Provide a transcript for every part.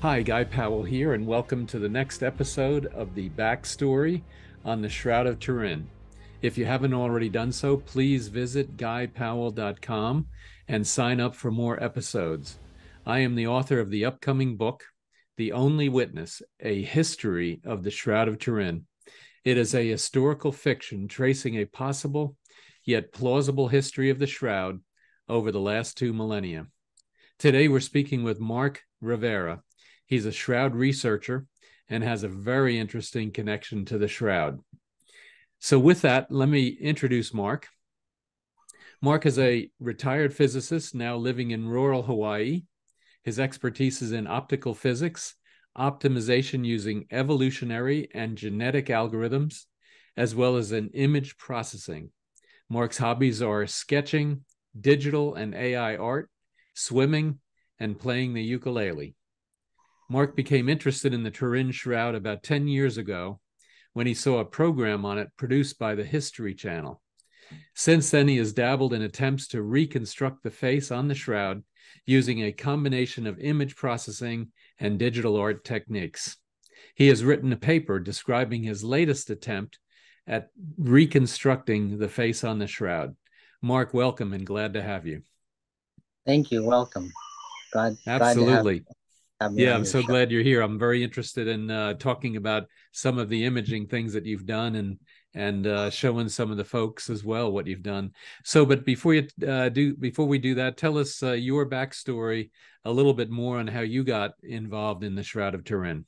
Hi, Guy Powell here, and welcome to the next episode of the backstory on the Shroud of Turin. If you haven't already done so, please visit guypowell.com and sign up for more episodes. I am the author of the upcoming book, The Only Witness, A History of the Shroud of Turin. It is a historical fiction tracing a possible yet plausible history of the Shroud over the last 2 millennia. Today, we're speaking with Mark Rivera. He's a Shroud researcher and has a very interesting connection to the Shroud. So, with that, let me introduce Mark. Mark is a retired physicist now living in rural Hawaii. His expertise is in optical physics, optimization using evolutionary and genetic algorithms, as well as in image processing. Mark's hobbies are sketching, digital and AI art, swimming, and playing the ukulele. Mark became interested in the Turin Shroud about 10 years ago when he saw a program on it produced by the History Channel. Since then, he has dabbled in attempts to reconstruct the face on the shroud using a combination of image processing and digital art techniques. He has written a paper describing his latest attempt at reconstructing the face on the shroud. Mark, welcome and glad to have you. Thank you. Welcome. Glad to Absolutely. have me Yeah, on I'm your so show. glad you're here. I'm very interested in talking about some of the imaging things that you've done and showing some of the folks as well what you've done. So, but before we do that, tell us your backstory a little bit more on how you got involved in the Shroud of Turin.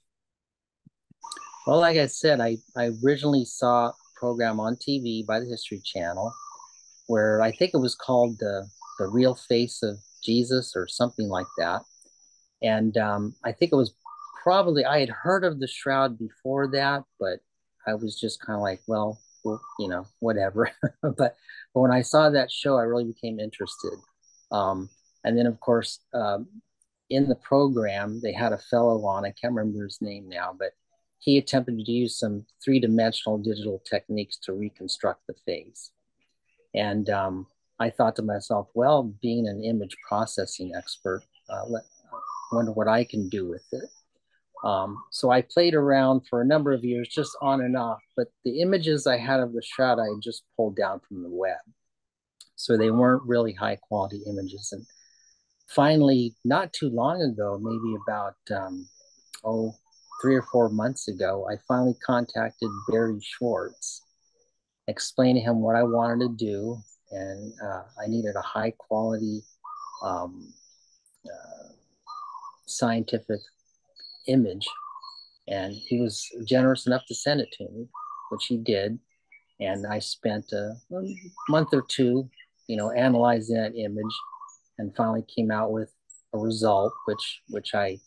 Well, like I said, I originally saw a program on TV by the History Channel where I think it was called the Real Face of Jesus or something like that. And I think it was probably I had heard of the Shroud before that, but I was just kind of like, well, whatever. but when I saw that show, I really became interested. Um, and then, of course, in the program, they had a fellow on. I can't remember his name now, but he attempted to use some three-dimensional digital techniques to reconstruct the face. And I thought to myself, well, being an image processing expert, wonder what I can do with it. So I played around for a number of years, just on and off. But the images I had of the shroud, I had just pulled down from the web, so they weren't really high quality images. And finally, not too long ago, maybe about oh 3 or 4 months ago, I finally contacted Barry Schwartz, explained to him what I wanted to do, and I needed a high quality um, uh, scientific image. And he was generous enough to send it to me, which he did. And I spent a month or two, analyzing that image, and finally came out with a result, which I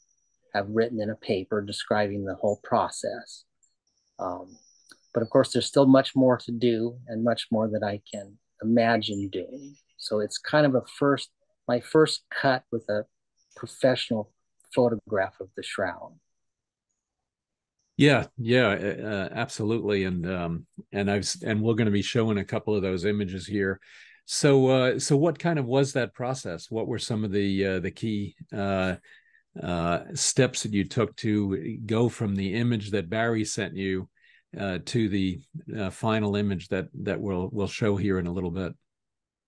have written in a paper describing the whole process. Um, but of course, there's still much more to do and much more that I can imagine doing. So it's kind of my first cut with a professional photograph of the shroud. Yeah, yeah, absolutely, and we're going to be showing a couple of those images here. So what kind of was that process? What were some of the key steps that you took to go from the image that Barry sent you to the final image that we'll show here in a little bit?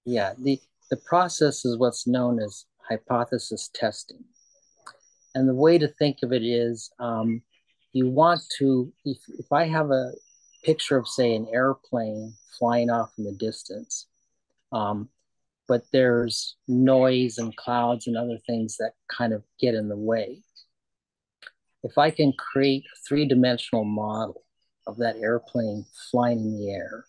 Yeah, the process is what's known as hypothesis testing. And the way to think of it is you want to, if I have a picture of, say, an airplane flying off in the distance, um, but there's noise and clouds and other things that kind of get in the way. If I can create a three-dimensional model of that airplane flying in the air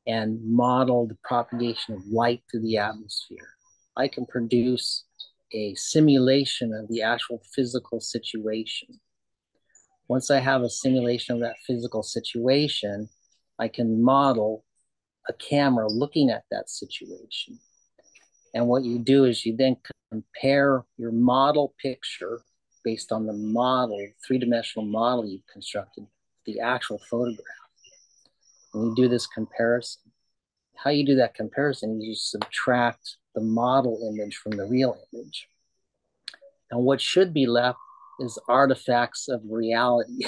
and model the propagation of light through the atmosphere, I can produce a simulation of the actual physical situation. Once I have a simulation of that physical situation, I can model a camera looking at that situation. And what you do is you then compare your model picture based on the model, three-dimensional model you've constructed, the actual photograph. And you do this comparison. How you do that comparison is you subtract the model image from the real image. And what should be left is artifacts of reality,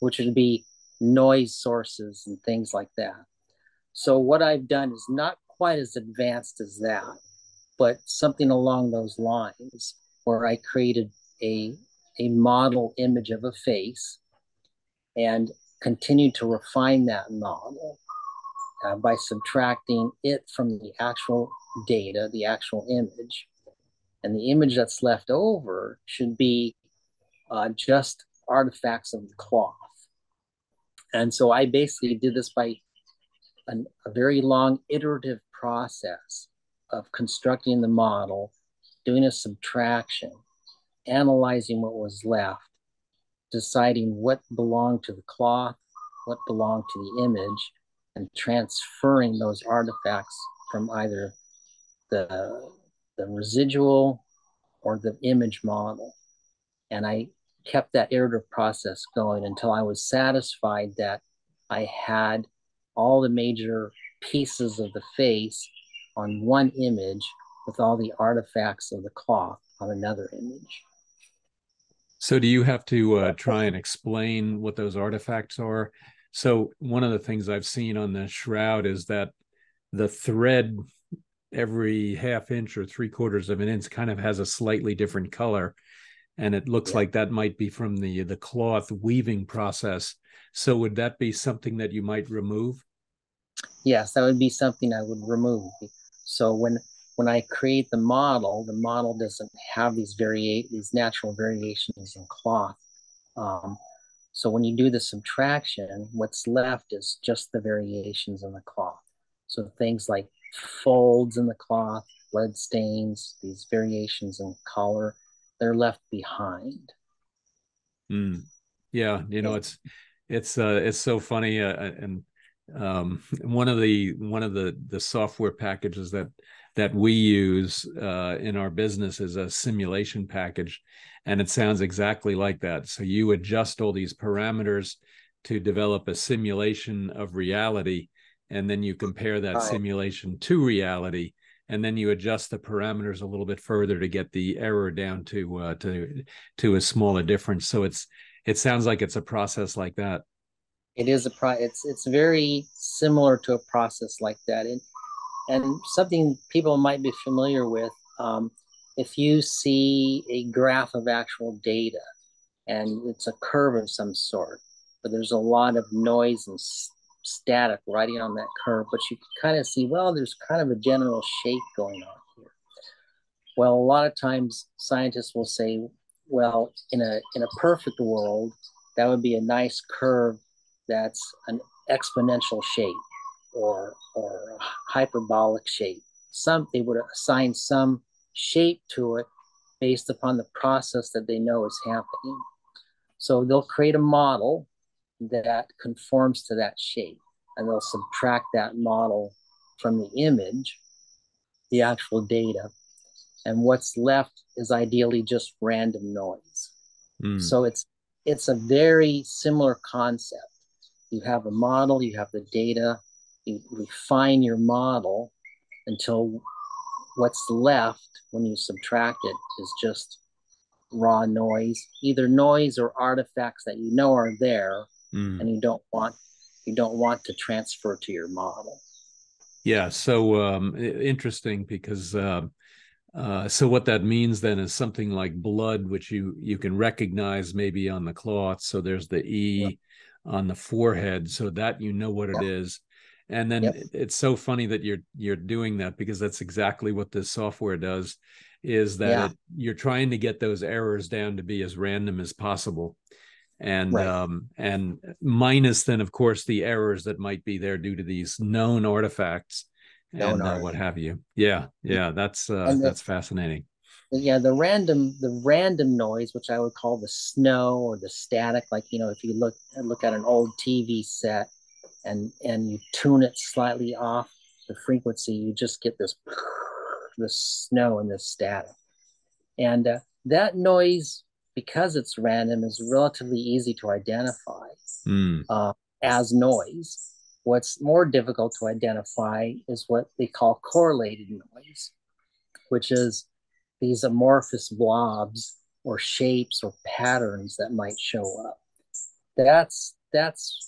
which would be noise sources and things like that. So what I've done is not quite as advanced as that, but something along those lines, where I created a, a model image of a face and continued to refine that model by subtracting it from the actual data, the actual image. And the image that's left over should be just artifacts of the cloth. And so I basically did this by a very long iterative process of constructing the model, doing a subtraction, analyzing what was left, deciding what belonged to the cloth, what belonged to the image, and transferring those artifacts from either the residual or the image model. And I kept that iterative process going until I was satisfied that I had all the major pieces of the face on one image with all the artifacts of the cloth on another image. So do you have to try and explain what those artifacts are? So one of the things I've seen on the shroud is that the thread every half inch or three quarters of an inch kind of has a slightly different color. And it looks like that might be from the cloth weaving process. So would that be something that you might remove? Yes, that would be something I would remove. So when I create the model doesn't have these natural variations in cloth. Um, so when you do the subtraction, what's left is just the variations in the cloth. So things like folds in the cloth, blood stains, these variations in color, they're left behind. Mm. Yeah, it's so funny, and one of the software packages that we use in our business is a simulation package, and it sounds exactly like that. So you adjust all these parameters to develop a simulation of reality, and then you compare that Right. simulation to reality, and then you adjust the parameters a little bit further to get the error down to a smaller difference. So it sounds like it's a process like that. It is it's very similar to a process like that. And something people might be familiar with, if you see a graph of actual data and it's a curve of some sort, but there's a lot of noise and static riding on that curve, but you can kind of see, well, there's kind of a general shape going on here. Well, a lot of times scientists will say, well, in a perfect world, that would be a nice curve that's an exponential shape or a hyperbolic shape. They would assign some shape to it based upon the process that they know is happening. So they'll create a model that conforms to that shape, and they'll subtract that model from the image, the actual data, and what's left is ideally just random noise. Mm. So it's a very similar concept. You have a model, you have the data, you refine your model until what's left when you subtract it is just raw noise, either noise or artifacts that you know are there Mm. and you don't want to transfer to your model. Yeah, so interesting because so what that means then is something like blood, which you can recognize maybe on the cloth. So there's the Yep. E on the forehead, so that you know what it Yep. is. And then Yep. it's so funny that you're doing that because that's exactly what this software does, is that Yeah. you're trying to get those errors down to be as random as possible. Right. And minus then of course the errors that might be there due to these known artifacts No, and no. what have you. Yeah, And that's fascinating. the random noise, which I would call the snow or the static, like if you look at an old TV set and you tune it slightly off the frequency, you just get this snow and this static. And that noise, because it's random, is relatively easy to identify Mm. uh, as noise. What's more difficult to identify is what they call correlated noise, which is these amorphous blobs or shapes or patterns that might show up. That's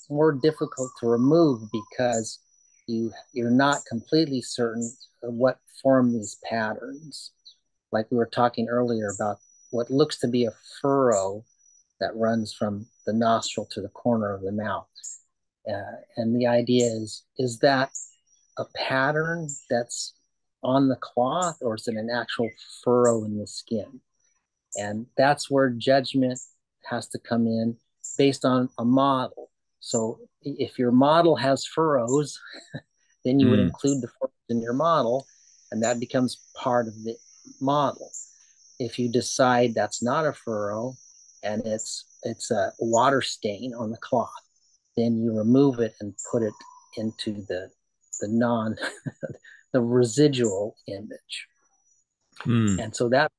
more difficult to remove because you're not completely certain of what form these patterns. Like we were talking earlier about what looks to be a furrow that runs from the nostril to the corner of the mouth. And the idea is that a pattern that's on the cloth, or is it an actual furrow in the skin? And that's where judgment has to come in based on a model. So if your model has furrows, then you would include the furrows in your model, and that becomes part of the model. If you decide that's not a furrow and it's a water stain on the cloth, then you remove it and put it into the non the residual image. And so that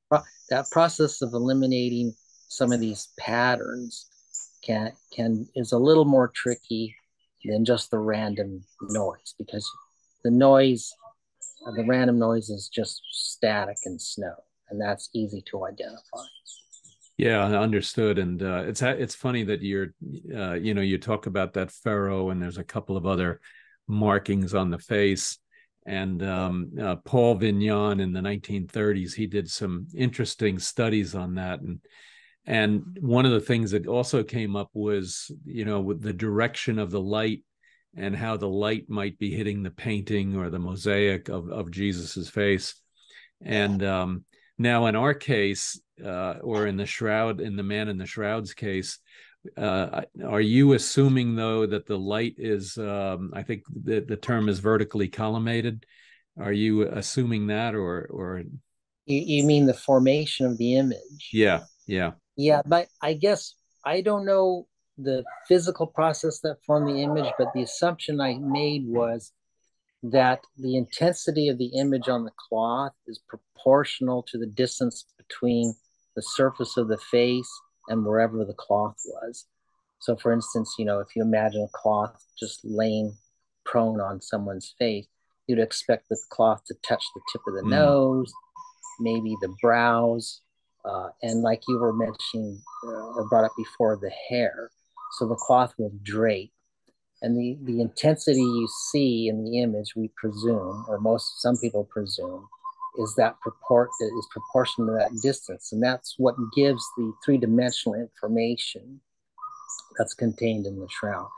process of eliminating some of these patterns can is a little more tricky than just the random noise, because the random noise is just static and snow, and that's easy to identify. Yeah, understood. And it's funny that you talk about that furrow, and there's a couple of other markings on the face. And Paul Vignon in the 1930s, he did some interesting studies on that. And one of the things that also came up was, with the direction of the light and how the light might be hitting the painting or the mosaic of Jesus's face. And now in our case, or in the man in the shroud's case, are you assuming though that the light is, I think the term is vertically collimated? Are you assuming that, or you mean the formation of the image? yeah, yeah. Yeah, but I guess I don't know the physical process that formed the image, but the assumption I made was that the intensity of the image on the cloth is proportional to the distance between the surface of the face and wherever the cloth was. So, for instance, if you imagine a cloth just laying prone on someone's face, you'd expect the cloth to touch the tip of the nose, maybe the brows, and like you were mentioning or brought up before, the hair. So the cloth will drape. And the intensity you see in the image, we presume, or some people presume, is proportional to that distance. And that's what gives the three-dimensional information that's contained in the shroud.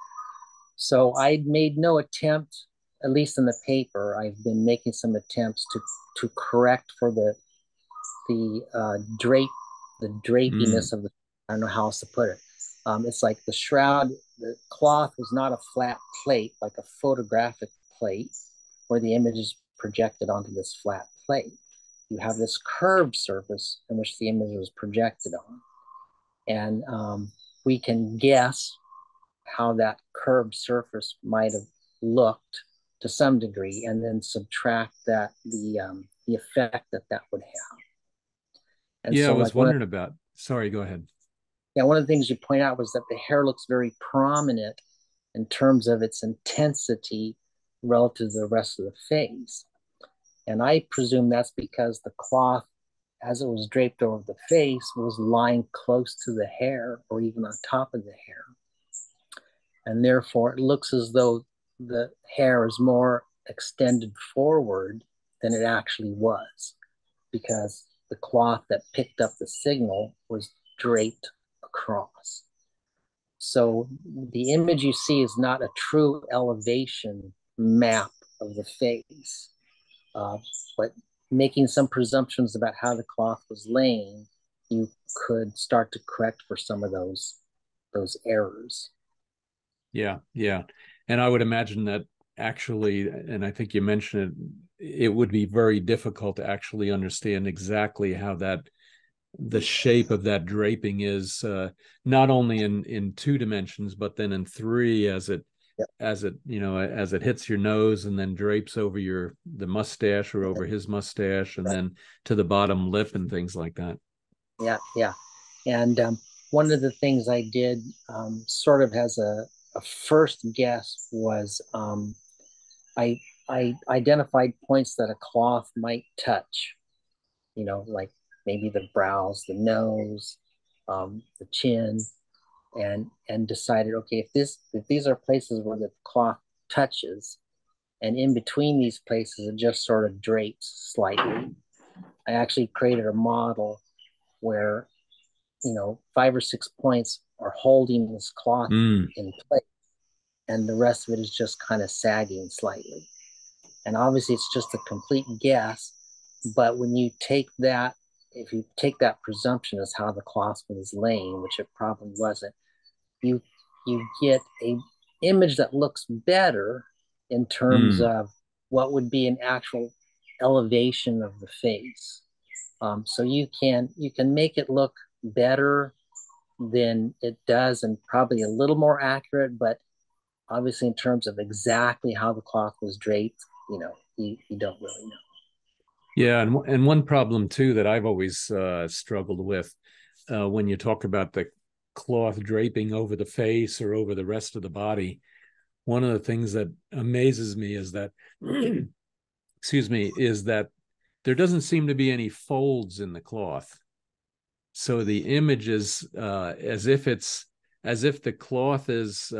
So I made no attempt, at least in the paper, I've been making some attempts to correct for the drapiness of the, I don't know how else to put it. It's like the shroud, the cloth was not a flat plate, like a photographic plate where the image is projected onto this flat plate. You have this curved surface in which the image was projected on. And we can guess how that curved surface might have looked to some degree, and then subtract the effect that would have. And Yeah, I so, was like wondering about. Sorry, go ahead. one of the things you point out was that the hair looks very prominent in terms of its intensity relative to the rest of the face. And I presume that's because the cloth, as it was draped over the face, was lying close to the hair or even on top of the hair. And therefore, it looks as though the hair is more extended forward than it actually was, because the cloth that picked up the signal was draped across. So the image you see is not a true elevation map of the face, but making some presumptions about how the cloth was laying, you could start to correct for some of those errors. Yeah, yeah. And I would imagine that actually, and I think you mentioned it would be very difficult to actually understand exactly how the shape of that draping is, not only in two dimensions, but then in three, as it Yep. as it hits your nose and then drapes over the mustache or over his mustache, and Right. then to the bottom lip and things like that. Yeah, yeah. And one of the things I did, sort of as a first guess, was I identified points that a cloth might touch, like maybe the brows, the nose, the chin, and decided, okay, if these are places where the cloth touches, and in between these places it just sort of drapes slightly. I actually created a model where 5 or 6 points are holding this cloth Mm, in place, and the rest of it is just kind of sagging slightly. And obviously, it's just a complete guess. But when you take that, if you take that presumption as how the cloth was laying, which it probably wasn't, you you get a image that looks better in terms mm. of what would be an actual elevation of the face. So you can make it look better than it does, and probably a little more accurate. But obviously, in terms of exactly how the cloth was draped, you don't really know. Yeah, and one problem too that I've always struggled with when you talk about the cloth draping over the face or over the rest of the body, one of the things that amazes me is that, excuse me, is that there doesn't seem to be any folds in the cloth. So the image is as if the cloth is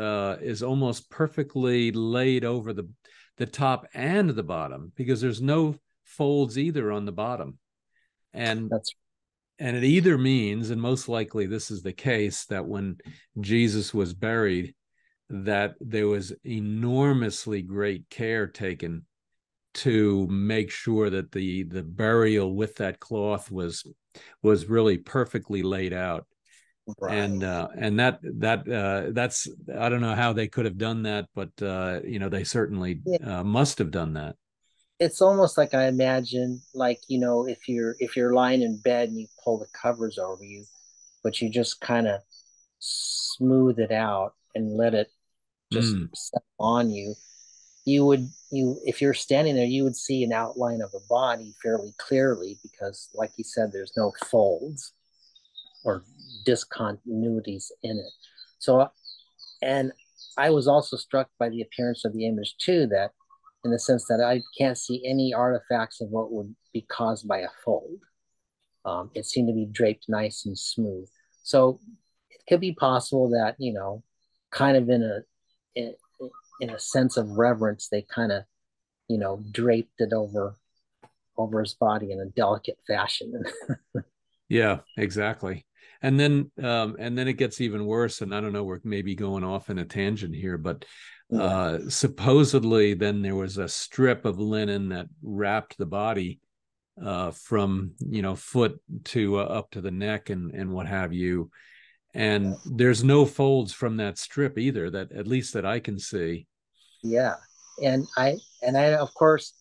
almost perfectly laid over the top and the bottom, because there's no folds either on the bottom. And That's and it either means, and most likely this is the case, that when Jesus was buried, that there was enormously great care taken to make sure that the burial with that cloth was really perfectly laid out. right. And that's, I don't know how they could have done that, but they certainly Yeah, must have done that. it's almost like I imagine, like if you're lying in bed and you pull the covers over you, but you just kind of smooth it out and let it just Mm, set on you. You if you're standing there, you would see an outline of a body fairly clearly, because like you said, there's no folds or discontinuities in it. So, and I was also struck by the appearance of the image too, that in the sense that I can't see any artifacts of what would be caused by a fold. It seemed to be draped nice and smooth. So it could be possible that, kind of in, in a sense of reverence, they kind of, draped it over his body in a delicate fashion. yeah, exactly. And then it gets even worse. And I don't know, we're maybe going off in a tangent here, but Yeah, supposedly then there was a strip of linen that wrapped the body from foot to up to the neck and what have you. And there's no folds from that strip either, that at least that I can see. yeah. And I of course,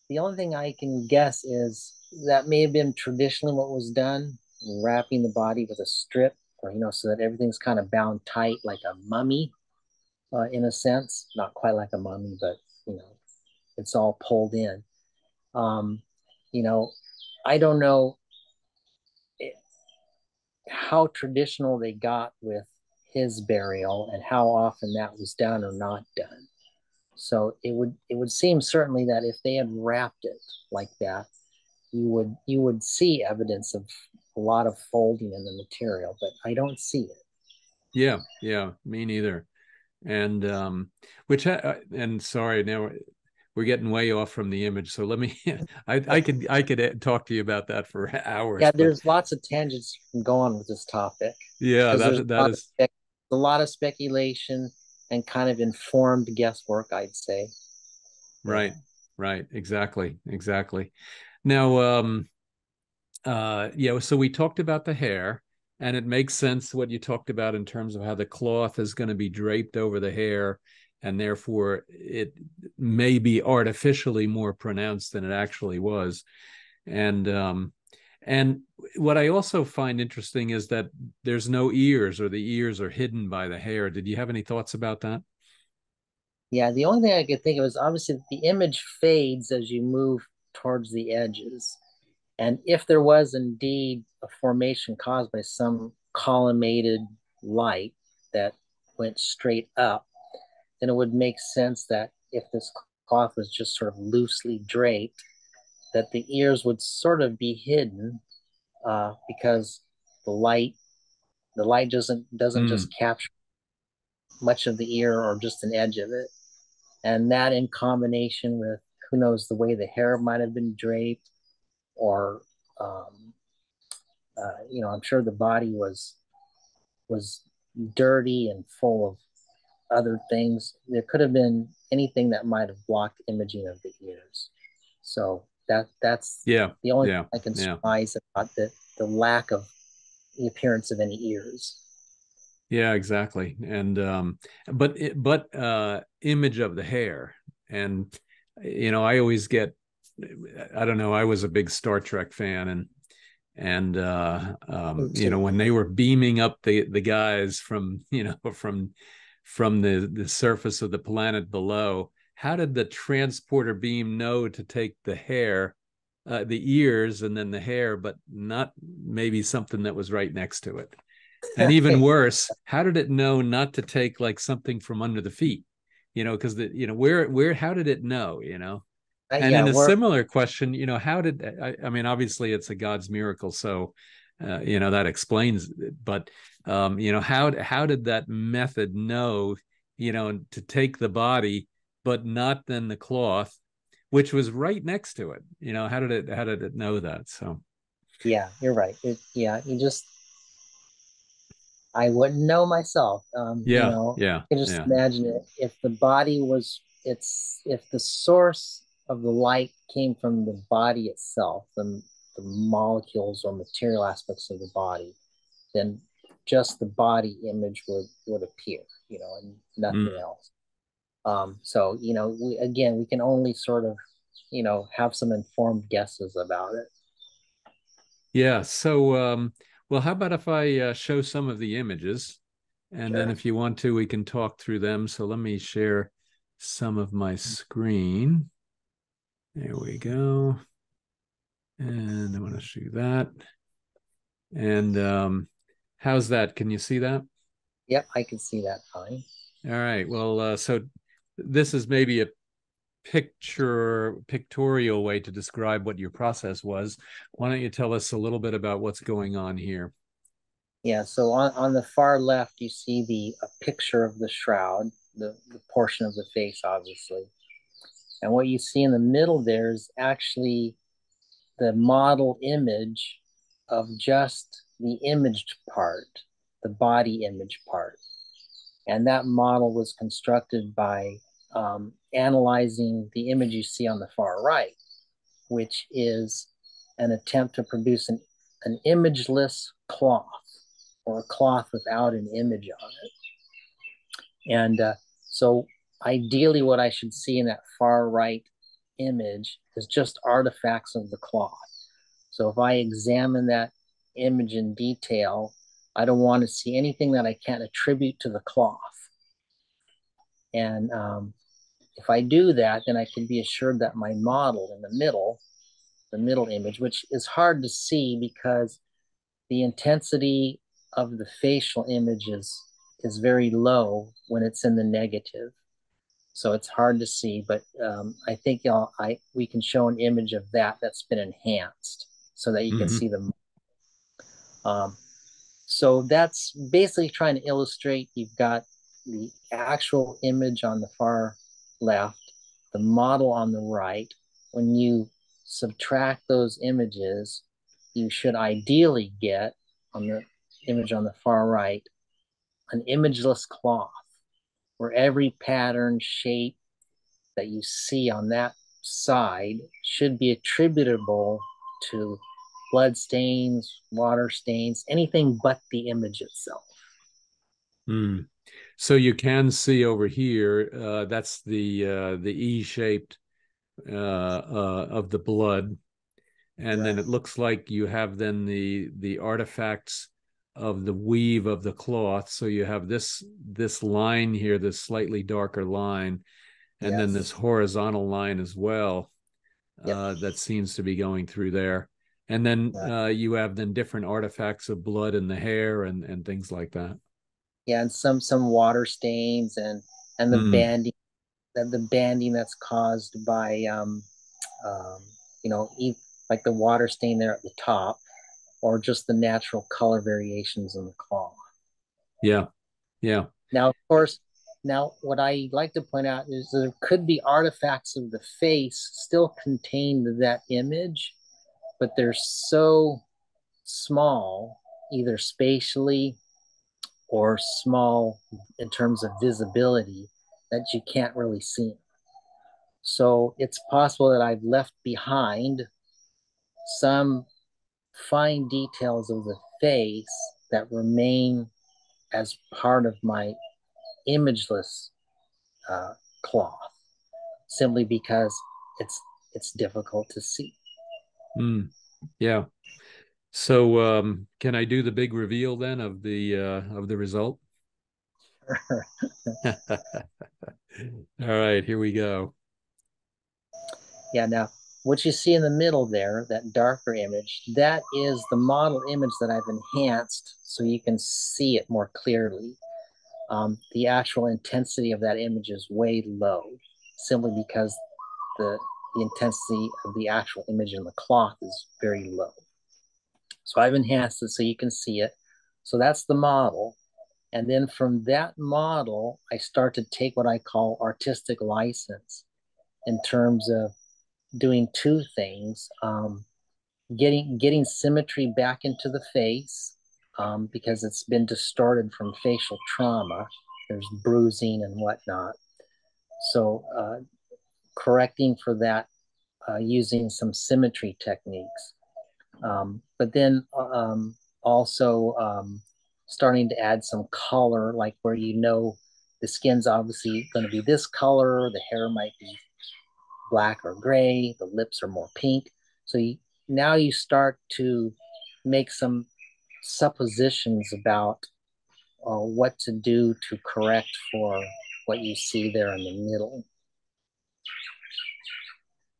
the only thing I can guess is that may have been traditionally what was done, wrapping the body with a strip, or so that everything's kind of bound tight like a mummy, in a sense. Not quite like a mummy, but you know, it's all pulled in. Um, you know, I don't know how traditional they got with his burial and how often that was done or not done. So it would seem certainly that if they had wrapped it like that, you would see evidence of a lot of folding in the material, but I don't see it. Yeah, yeah, me neither. And which and sorry, now we're getting way off from the image, so let me I could talk to you about that for hours, Yeah, but there's lots of tangents you can go on with this topic, yeah, because there's that is a lot of speculation and kind of informed guesswork, I'd say. Yeah. right, right, exactly. Now yeah, so we talked about the hair, and it makes sense what you talked about in terms of how the cloth is going to be draped over the hair, and therefore it may be artificially more pronounced than it actually was. And um and what I also find interesting is that there's no ears, or the ears are hidden by the hair. Did you have any thoughts about that? Yeah, the only thing I could think of is obviously the image fades as you move towards the edges. And if there was indeed a formation caused by some collimated light that went straight up, then it would make sense that if this cloth was just sort of loosely draped, that the ears would sort of be hidden, because the light the light doesn't Mm. just capture much of the ear or just an edge of it. And that in combination with who knows the way the hair might have been draped, or um, I'm sure the body was dirty and full of other things. There could have been anything that might have blocked imaging of the ears. So that's Yeah, the only thing yeah, I can yeah, surmise about the lack of the appearance of any ears. yeah, exactly. And but image of the hair. And I always get, I don't know, I was a big Star Trek fan, and Too. when they were beaming up the guys from from the surface of the planet below, how did the transporter beam know to take the hair, the ears, and then the hair, but not maybe something that was right next to it? And even worse, how did it know not to take like something from under the feet? Because where how did it know? And Yeah, in a we're similar question, how did I mean, obviously it's a God's miracle, so that explains it. But how did that method know, to take the body, but not then the cloth, which was right next to it? How did it know that? So Yeah, you're right. Yeah, I wouldn't know myself. yeah, yeah, I can just yeah. imagine it if the body was it's if the source of the light came from the body itself, the molecules or material aspects of the body, then just the body image would appear, and nothing Mm. else. So we can only sort of, have some informed guesses about it. Yeah. So, well, how about if I show some of the images, and then Sure. if you want to, we can talk through them. So let me share some of my screen. There we go. And I want to show that. And how's that? Can you see that? Yep, I can see that fine. All right. Well, so this is maybe a pictorial way to describe what your process was. Why don't you tell us a little bit about what's going on here? Yeah, so on the far left, you see a picture of the shroud, the portion of the face, obviously. And what you see in the middle there is actually the model image of just the imaged part, the body image part. And that model was constructed by analyzing the image you see on the far right, which is an attempt to produce an imageless cloth, or a cloth without an image on it. And so ideally, what I should see in that far right image is just artifacts of the cloth. So if I examine that image in detail, I don't want to see anything that I can't attribute to the cloth. And if I do that, then I can be assured that my model in the middle image, which is hard to see because the intensity of the facial image is very low when it's in the negative. So it's hard to see, but I think we can show an image of that's been enhanced so that you can Mm-hmm. see them. Um, so that's basically trying to illustrate you've got the actual image on the far left, the model on the right. When you subtract those images, you should ideally get on the image on the far right an imageless cloth where every pattern, shape that you see on that side should be attributable to blood stains, water stains, anything but the image itself. Mm. So you can see over here, that's the E-shaped of the blood, and then Right. it looks like you have then the artifacts of the weave of the cloth. So you have this line here, this slightly darker line, and then this Yes. horizontal line as well, Yep. that seems to be going through there. And then Right. you have then different artifacts of blood in the hair and things like that. Yeah, and some water stains and Mm. the banding that's caused by um, like the water stain there at the top, or just the natural color variations in the cloth. Yeah. Yeah. Now, of course, now what I like to point out is there could be artifacts of the face still contained in that image, but they're so small, either spatially or small in terms of visibility, that you can't really see them. So it's possible that I've left behind some fine details of the face that remain as part of my imageless uh, cloth, simply because it's difficult to see. Mm, yeah. So can I do the big reveal then of the result? All right, here we go. Yeah, now what you see in the middle there, that darker image, that is the model image that I've enhanced so you can see it more clearly. The actual intensity of that image is way low, simply because the intensity of the actual image in the cloth is very low. So I've enhanced it so you can see it. So that's the model. And then from that model, I start to take what I call artistic license in terms of doing two things. Getting symmetry back into the face, because it's been distorted from facial trauma. There's bruising and whatnot. So correcting for that using some symmetry techniques. But then also starting to add some color, like where the skin's obviously going to be this color, the hair might be black or gray, the lips are more pink. So now you start to make some suppositions about what to do to correct for what you see there in the middle.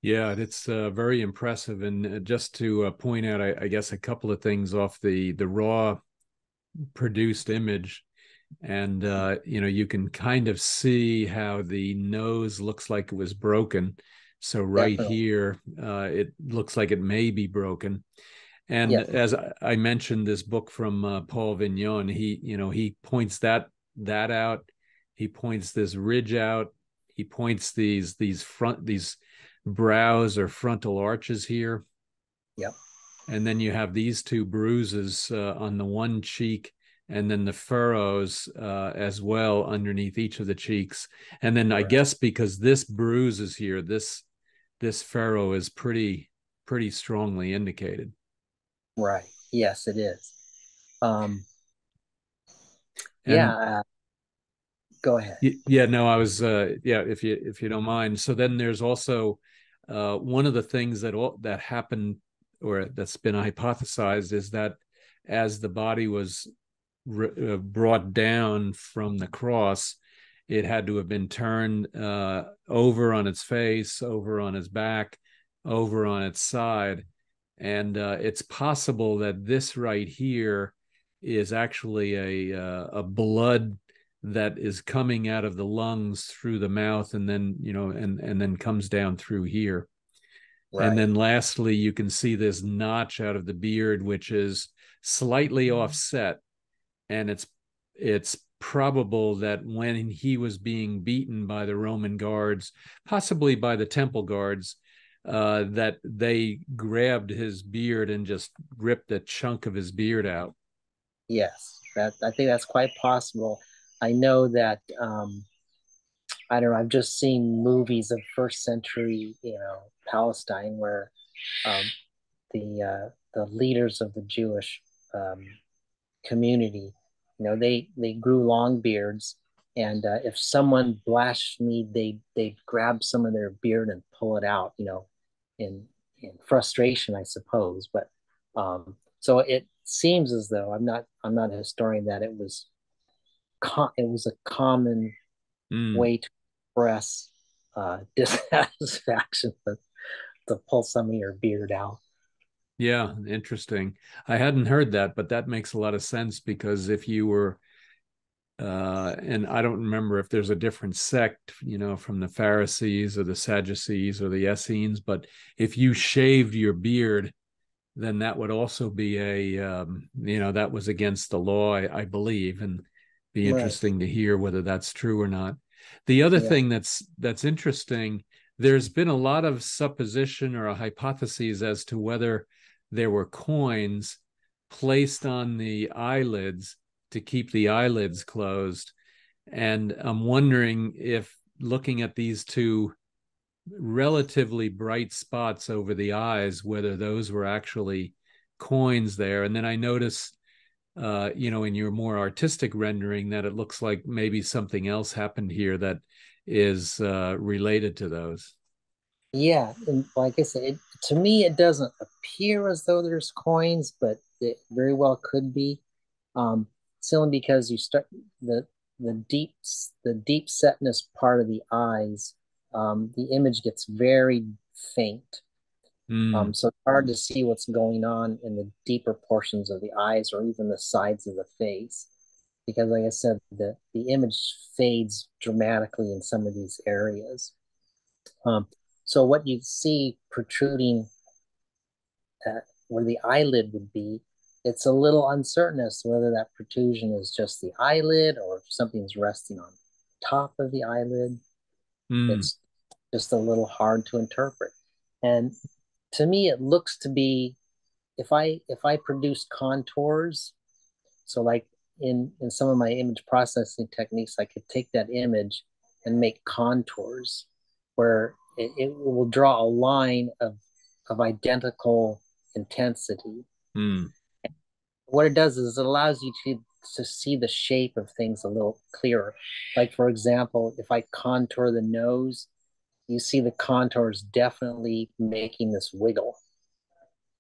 Yeah, it's very impressive. And just to point out, I guess a couple of things off the raw produced image, and you can kind of see how the nose looks like it was broken. So right Definitely. here, it looks like it may be broken. And Yes. as I mentioned, this book from Paul Vignon, he points that out. He points this ridge out. He points these brows or frontal arches here, Yep. and then you have these two bruises on the one cheek, and then the furrows as well underneath each of the cheeks. And then I Right. guess because this bruise is here, this furrow is pretty strongly indicated. Right. Yes, it is. Um, And yeah. Go ahead. yeah, no, I was yeah, if you don't mind. So then there's also one of the things that happened, or that's been hypothesized, is that as the body was brought down from the cross, it had to have been turned over on its face, over on its back, over on its side. And it's possible that this right here is actually a blood that is coming out of the lungs through the mouth, and then and then comes down through here. And Right. then lastly, you can see this notch out of the beard, which is slightly offset, and it's probable that when he was being beaten by the Roman guards, possibly by the temple guards, that they grabbed his beard and just ripped a chunk of his beard out. Yes. That I think that's quite possible. I know that I don't know. I've just seen movies of first century, Palestine, where um, the leaders of the Jewish um, community, they grew long beards, and if someone blasphemed, they grab some of their beard and pull it out, in frustration, I suppose. But so it seems as though I'm not a historian, that it was a common Mm. way to express dissatisfaction to pull some of your beard out. Yeah, interesting. I hadn't heard that, but that makes a lot of sense, because if you were and I don't remember if there's a different sect, from the Pharisees or the Sadducees or the Essenes, but if you shaved your beard then that would also be that was against the law, I believe, and be Right. interesting to hear whether that's true or not. The other Yeah. thing that's interesting, there's been a lot of supposition or hypotheses as to whether there were coins placed on the eyelids to keep the eyelids closed. And I'm wondering if, looking at these two relatively bright spots over the eyes, whether those were actually coins there. And then I notice, in your more artistic rendering, that it looks like maybe something else happened here that is related to those. Yeah, and like I said, to me, it doesn't appear as though there's coins, but it very well could be. Um, Simply because you start the the deep setness part of the eyes, the image gets very faint. Mm, So it's hard to see what's going on in the deeper portions of the eyes or even the sides of the face. Because, like I said, the image fades dramatically in some of these areas. Um, so what you see protruding where the eyelid would be, it's a little uncertain as to whether that protrusion is just the eyelid or if something's resting on top of the eyelid. mm, It's just a little hard to interpret. And to me, it looks to be if I produce contours, so like in some of my image processing techniques, I could take that image and make contours where it will draw a line of identical intensity. mm, What it does is it allows you to see the shape of things a little clearer. Like for example, if I contour the nose, you see the contours definitely making this wiggle.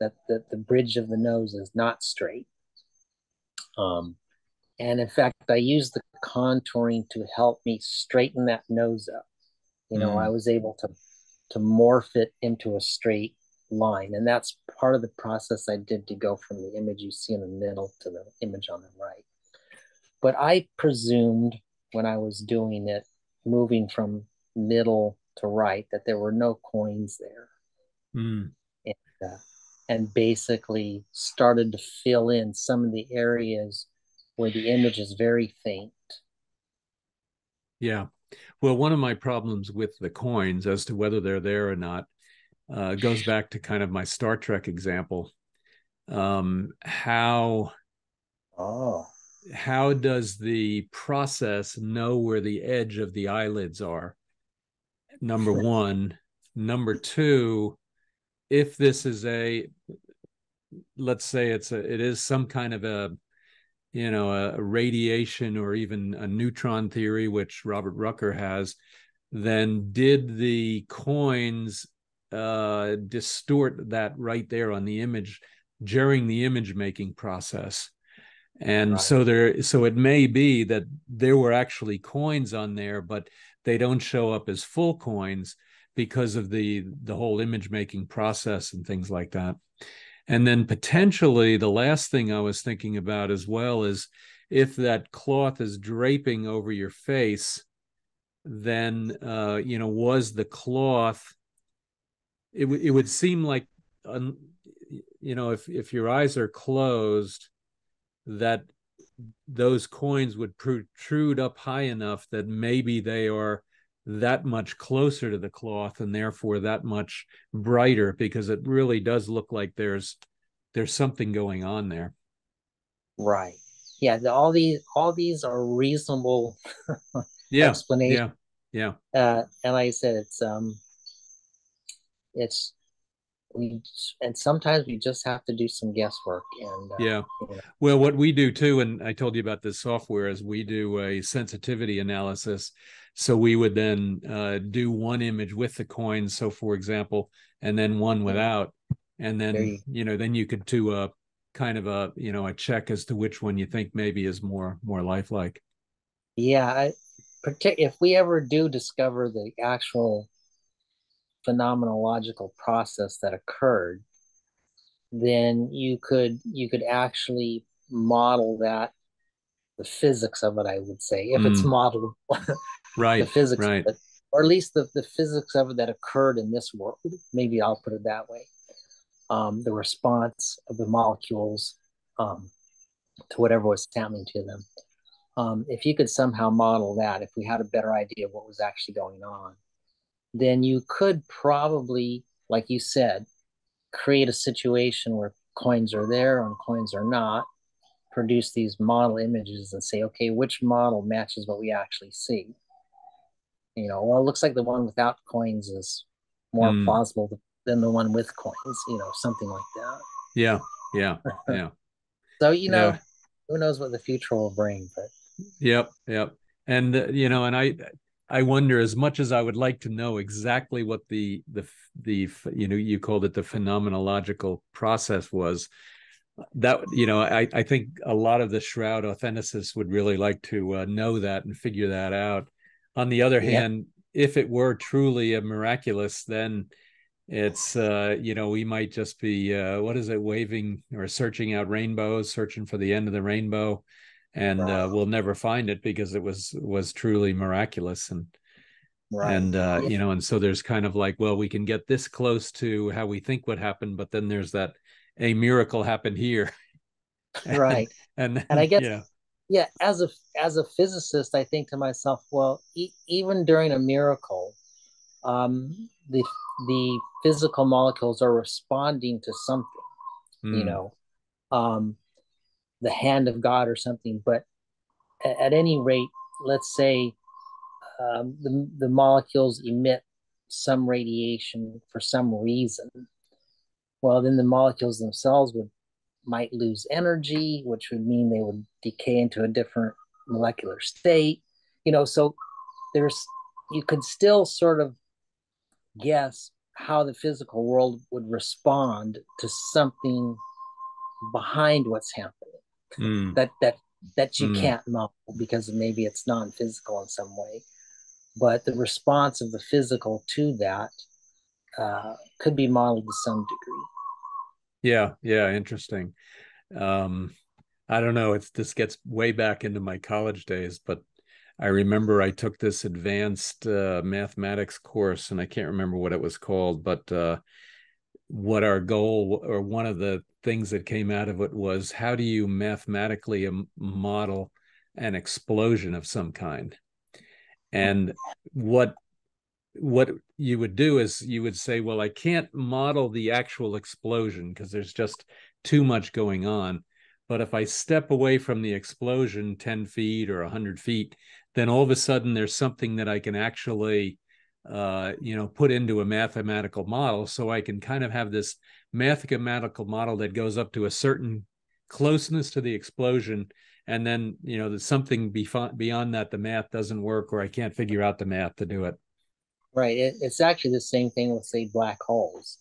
That the bridge of the nose is not straight. Um, and in fact, I use the contouring to help me straighten that nose up. I mm. was able to morph it into a straight line, and that's part of the process I did to go from the image you see in the middle to the image on the right. But I presumed when I was doing it, moving from middle to right, that there were no coins there, Mm. and, uh, and basically started to fill in some of the areas where the image is very faint. Yeah. Well, one of my problems with the coins as to whether they're there or not goes back to kind of my Star Trek example. How Oh, does the process know where the edge of the eyelids are? Number one. Number two, if this is let's say it is some kind of a radiation or even a neutron theory, which Robert Rucker has, then did the coins distort that right there on the image during the image making process? And right. so it may be that there were actually coins on there, but they don't show up as full coins because of the whole image making process and things like that. And then potentially the last thing I was thinking about as well is, if that cloth is draping over your face, then was the cloth, it would seem like, if your eyes are closed, that those coins would protrude up high enough that maybe they are that much closer to the cloth and therefore that much brighter, because it really does look like there's something going on there. Right. Yeah, all these are reasonable Yeah, explanations. yeah, yeah, And like I said, it's we and sometimes we just have to do some guesswork and yeah. you know, Well, what we do too, and I told you about this software, is we do a sensitivity analysis. So we would then do one image with the coins, so for example, and then one yeah, without, and there then you then you could do a kind of a check as to which one you think maybe is more lifelike. yeah, if we ever do discover the actual phenomenological process that occurred, then you could actually model that, the physics of it, I would say, if it's Mm, modeled, the right, physics right. of it, or at least the physics of it that occurred in this world. Maybe I'll put it that way. the response of the molecules um, to whatever was happening to them. If you could somehow model that, if we had a better idea of what was actually going on, then you could probably, like you said, create a situation where coins are there and coins are not, produce these model images and say, okay, which model matches what we actually see? Well, it looks like the one without coins is more Mm. plausible than the one with coins, something like that. Yeah, yeah, yeah, So, yeah. who knows what the future will bring, but Yep, yep. And and I wonder, as much as I would like to know exactly what the you called it the phenomenological process was, that I think a lot of the Shroud authenticists would really like to know that and figure that out. On the other yeah, hand, if it were truly a miraculous, then it's we might just be what is it, waving or searching out rainbows, searching for the end of the rainbow, and right, we'll never find it because it was truly miraculous. right. Yeah, And so there's kind of like, well, we can get this close to how we think would happen, but then there's that a miracle happened here. and right. and And I then guess, yeah, as a physicist, I think to myself, well, even during a miracle, the physical molecules are responding to something, you mm, know, um, the hand of God or something. But at any rate, let's say the molecules emit some radiation for some reason. Well, then the molecules themselves might lose energy, which would mean they would decay into a different molecular state. So there's you could still sort of guess how the physical world would respond to something behind what's happening mm, that you mm. can't know because maybe it's non-physical in some way. But the response of the physical to that could be modeled to some degree. Yeah, yeah, interesting. um I don't know. This gets way back into my college days, but I remember I took this advanced mathematics course, and I can't remember what it was called, but what our goal or one of the things that came out of it was, how do you mathematically model an explosion of some kind? And what what you would do is you would say, well, I can't model the actual explosion because there's just too much going on. But if I step away from the explosion 10 feet or 100 feet, then all of a sudden there's something that I can actually, put into a mathematical model. So I can kind of have this mathematical model that goes up to a certain closeness to the explosion. And then, there's something beyond that, the math doesn't work, or I can't figure out the math to do it. Right. It's actually the same thing with, say, black holes.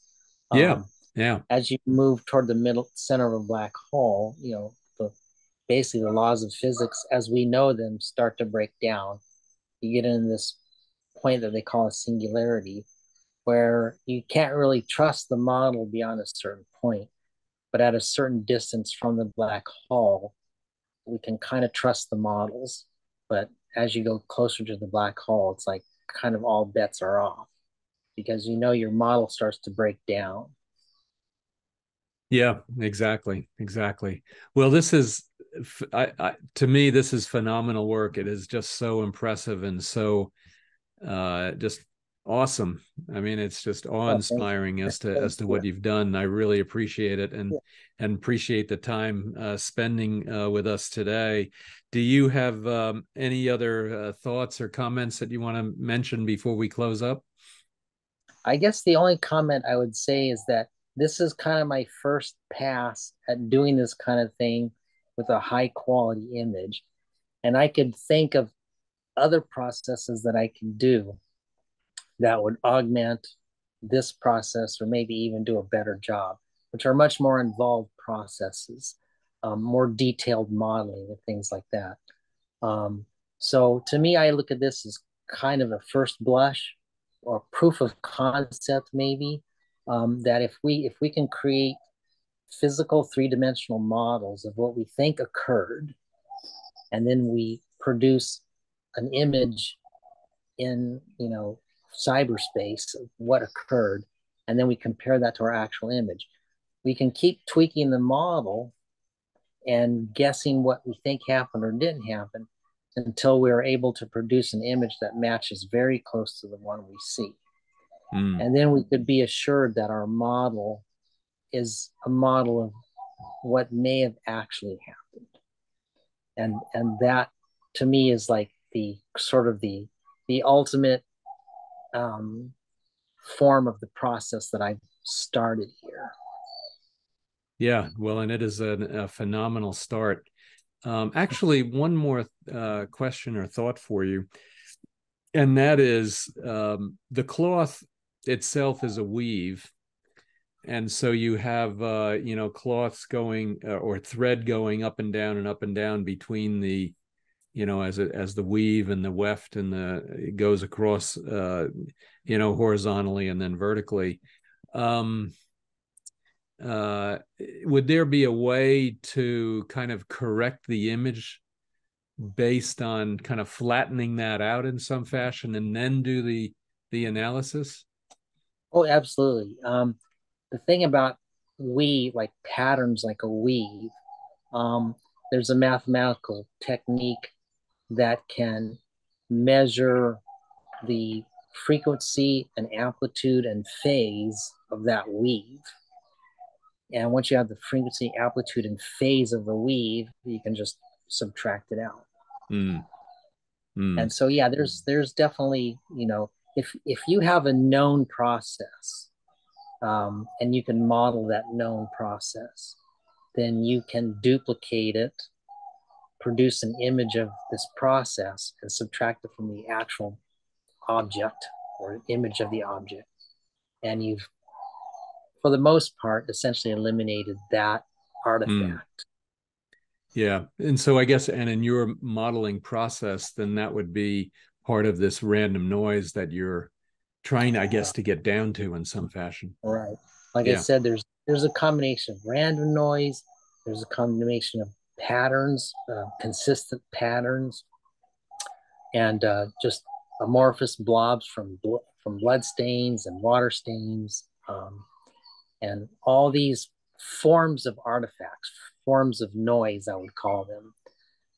Yeah, Um, yeah, as you move toward the middle center of a black hole, basically the laws of physics as we know them start to break down. You get in this point that they call a singularity, where you can't really trust the model beyond a certain point. But at a certain distance from the black hole, we can kind of trust the models. But as you go closer to the black hole, it's like kind of all bets are off because your model starts to break down. yeah, exactly, exactly. Well, this is, to me, this is phenomenal work. It is just so impressive and so just awesome. I mean, it's just Oh, thank awe-inspiring you. as Thank to you. what you've done. I really appreciate it, Yeah. and appreciate the time spending with us today. Do you have any other thoughts or comments that you want to mention before we close up? I guess the only comment I would say is that this is kind of my first pass at doing this kind of thing with a high quality image. And I could think of other processes that I can do that would augment this process or maybe even do a better job, which are much more involved processes, more detailed modeling and things like that. Um, so to me, I look at this as kind of a first blush or proof of concept, maybe, that if we can create physical three-dimensional models of what we think occurred, and then we produce an image in cyberspace of what occurred, and then we compare that to our actual image. we can keep tweaking the model and guessing what we think happened or didn't happen until we're able to produce an image that matches very close to the one we see. Mm. And then we could be assured that our model is a model of what may have actually happened. And that to me is like the sort of the ultimate form of the process that I've started here. Yeah, well, and it is a phenomenal start. Actually, one more question or thought for you, and that is the cloth itself is a weave, and so you have cloths going or thread going up and down between the as the weave and the weft and it goes across horizontally and then vertically. Um, would there be a way to kind of correct the image based on kind of flattening that out in some fashion and then do the analysis? Oh, absolutely. The thing about weave, like patterns like a weave, um, there's a mathematical technique that can measure the frequency and amplitude and phase of that weave. And once you have the frequency, amplitude, and phase of the weave, you can just subtract it out. Mm, And mm, so, yeah, there's definitely, if you have a known process, and you can model that known process, then you can duplicate it, produce an image of this process, and subtract it from the actual object or image of the object. And you've, for the most part, essentially eliminated that mm. artifact. Yeah. And so I guess, and in your modeling process, then that would be part of this random noise that you're trying, I guess, to get down to in some fashion. Right. Like I Yeah. said, there's a combination of random noise. There's a combination of patterns, consistent patterns, and just amorphous blobs from blood stains and water stains, and all these forms of artifacts, forms of noise, I would call them.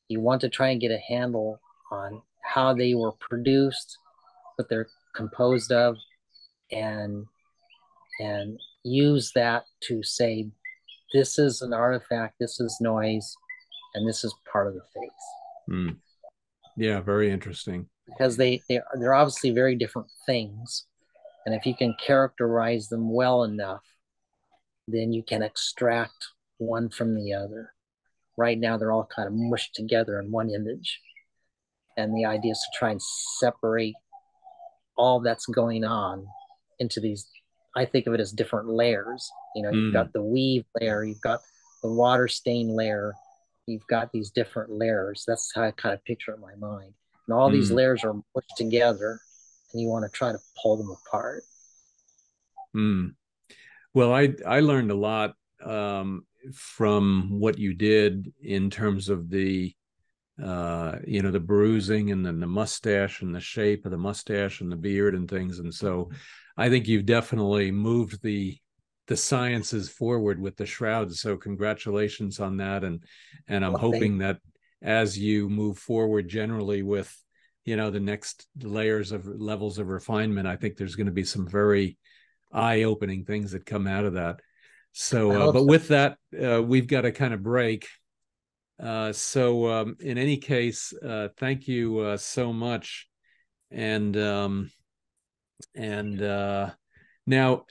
You want to try and get a handle on how they were produced, what they're composed of, and and use that to say this is an artifact, this is noise, and this is part of the face. Mm. Yeah. Very interesting. Because they're obviously very different things, and if you can characterize them well enough, then you can extract one from the other. Right now, they're all kind of mushed together in one image, and the idea is to try and separate all that's going on into these. I think of it as different layers. You've Mm, got the weave layer, you've got the water stain layer, you've got these different layers. That's how I kind of picture it in my mind. And all these mm, layers are pushed together, and you want to try to pull them apart. mm. Well, I learned a lot from what you did in terms of the bruising and then the mustache and the shape of the mustache and the beard and things. And so I think you've definitely moved the sciences forward with the shroud. So congratulations on that. And I'm Well, they hoping that as you move forward generally with, the next layers of levels of refinement, I think there's going to be some very eye-opening things that come out of that. I So, hope but so. with that, we've got to kind of break. In any case, thank you so much. And now,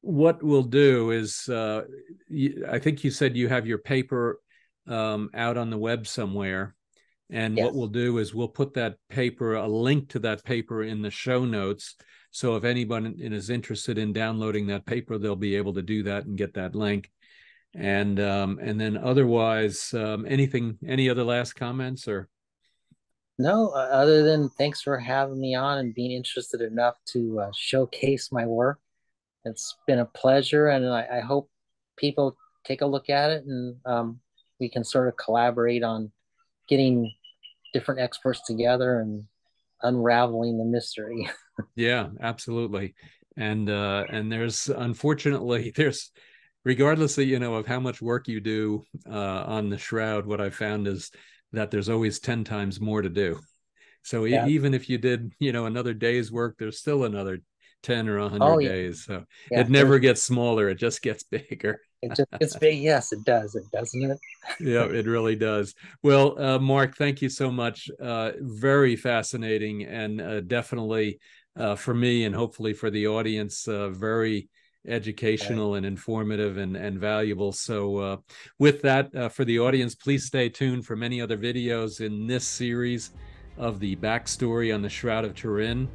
what we'll do is, I think you said you have your paper out on the web somewhere. And what we'll Yes. do is we'll put a link to that paper in the show notes. So if anyone is interested in downloading that paper, they'll be able to do that and get that link. And then otherwise, any other last comments or? No, other than thanks for having me on and being interested enough to showcase my work. It's been a pleasure, and I hope people take a look at it, and we can sort of collaborate on getting different experts together and unraveling the mystery. Yeah, absolutely. And there's unfortunately there's regardless of, of how much work you do on the shroud, what I found is that there's always 10 times more to do. So Yeah. even if you did, another day's work, there's still another 10 or Oh 100 yeah. days. So Yeah. it never gets smaller, it just gets bigger. It just gets big. Yes, it does. It doesn't it? Yeah, it really does. Well, Mark, thank you so much. Very fascinating, and definitely for me and hopefully for the audience, very Right. educational and informative and valuable. So with that, for the audience, please stay tuned for many other videos in this series of the backstory on the Shroud of Turin.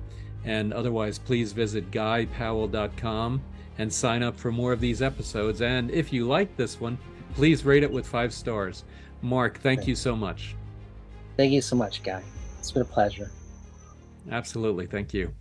And otherwise, please visit guypowell.com and sign up for more of these episodes. And if you like this one, please rate it with 5 stars. Mark, thank Right. you so much. Thank you so much, Guy. It's been a pleasure. Absolutely. Thank you.